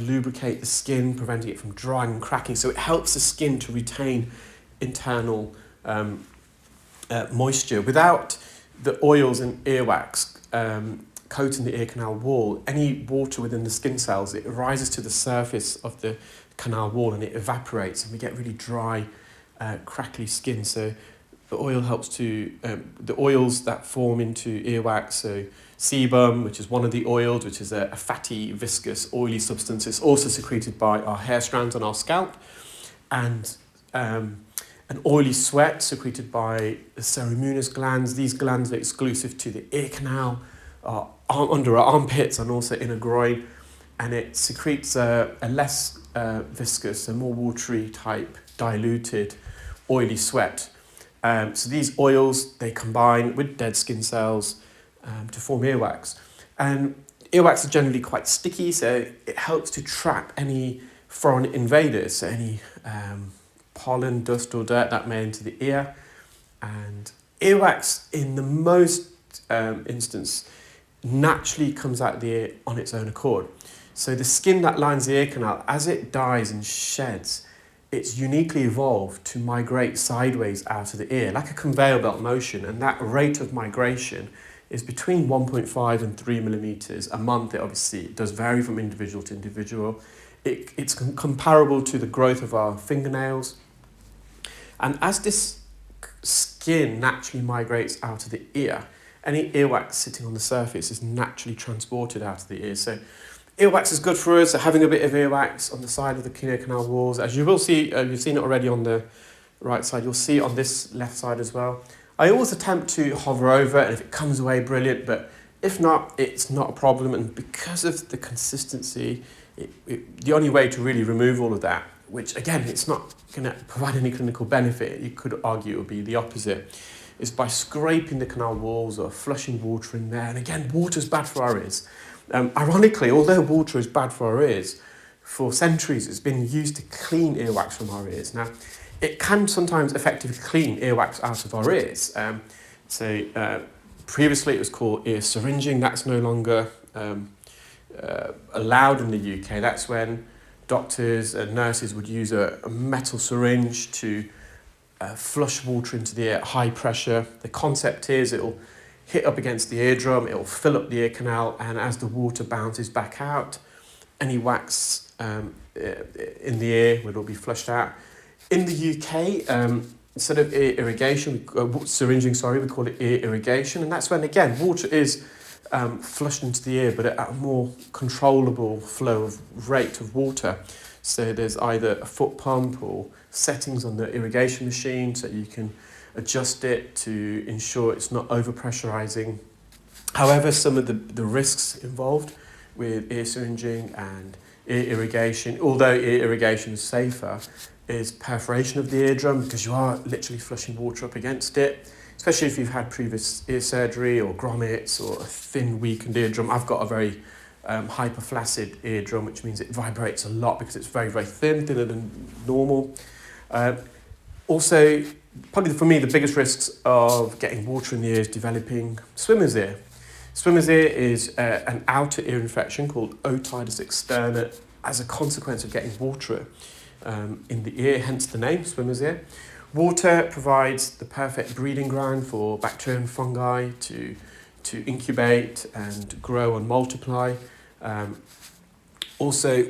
lubricate the skin, preventing it from drying and cracking. So it helps the skin to retain internal moisture. Without the oils and earwax coating the ear canal wall, any water within the skin cells, it rises to the surface of the canal wall and it evaporates, and we get really dry, crackly skin. So the oil helps to, the oils that form into earwax, so sebum, which is one of the oils, which is a fatty, viscous, oily substance. It's also secreted by our hair strands on our scalp, and an oily sweat secreted by the ceruminous glands. These glands are exclusive to the ear canal, under our armpits and also inner groin, and it secretes a less viscous, a more watery type, diluted, oily sweat. So these oils, they combine with dead skin cells to form earwax. And earwax is generally quite sticky, so it helps to trap any foreign invaders, so any pollen, dust or dirt that may enter the ear. And earwax, in the most instance, naturally comes out of the ear on its own accord. So the skin that lines the ear canal, as it dies and sheds, it's uniquely evolved to migrate sideways out of the ear, like a conveyor belt motion, and that rate of migration is between 1.5 and 3 millimeters a month. It obviously does vary from individual to individual. It's comparable to the growth of our fingernails. And as this skin naturally migrates out of the ear, any earwax sitting on the surface is naturally transported out of the ear. So earwax is good for us. So having a bit of earwax on the side of the ear canal walls, as you will see, you've seen it already on the right side, you'll see it on this left side as well. I always attempt to hover over it, and if it comes away, brilliant, but if not, it's not a problem. And because of the consistency, the only way to really remove all of that, which again, it's not going to provide any clinical benefit, you could argue it would be the opposite, is by scraping the canal walls or flushing water in there. And again, water's bad for our ears. Ironically, although water is bad for our ears, for centuries it's been used to clean earwax from our ears. Now, it can sometimes effectively clean earwax out of our ears. Previously it was called ear syringing. That's no longer allowed in the UK. That's when doctors and nurses would use a metal syringe to flush water into the ear at high pressure. The concept is it'll hit up against the eardrum, it'll fill up the ear canal, and as the water bounces back out, any wax in the ear will be flushed out. In the UK, instead of ear irrigation, syringing, we call it ear irrigation, and that's when, again, water is flushed into the ear, but at a more controllable flow of rate of water. So there's either a foot pump or settings on the irrigation machine, so you can adjust it to ensure it's not over-pressurizing. However, some of the risks involved with ear syringing and ear irrigation, although ear irrigation is safer, is perforation of the eardrum, because you are literally flushing water up against it, especially if you've had previous ear surgery or grommets or a thin, weakened eardrum. I've got a very hyperflaccid eardrum, which means it vibrates a lot because it's very, very thin, thinner than normal. Also, probably for me, the biggest risks of getting water in the ear is developing swimmer's ear. Swimmer's ear is an outer ear infection called otitis externa as a consequence of getting water in the ear, hence the name, swimmer's ear. Water provides the perfect breeding ground for bacteria and fungi to incubate and grow and multiply. Also,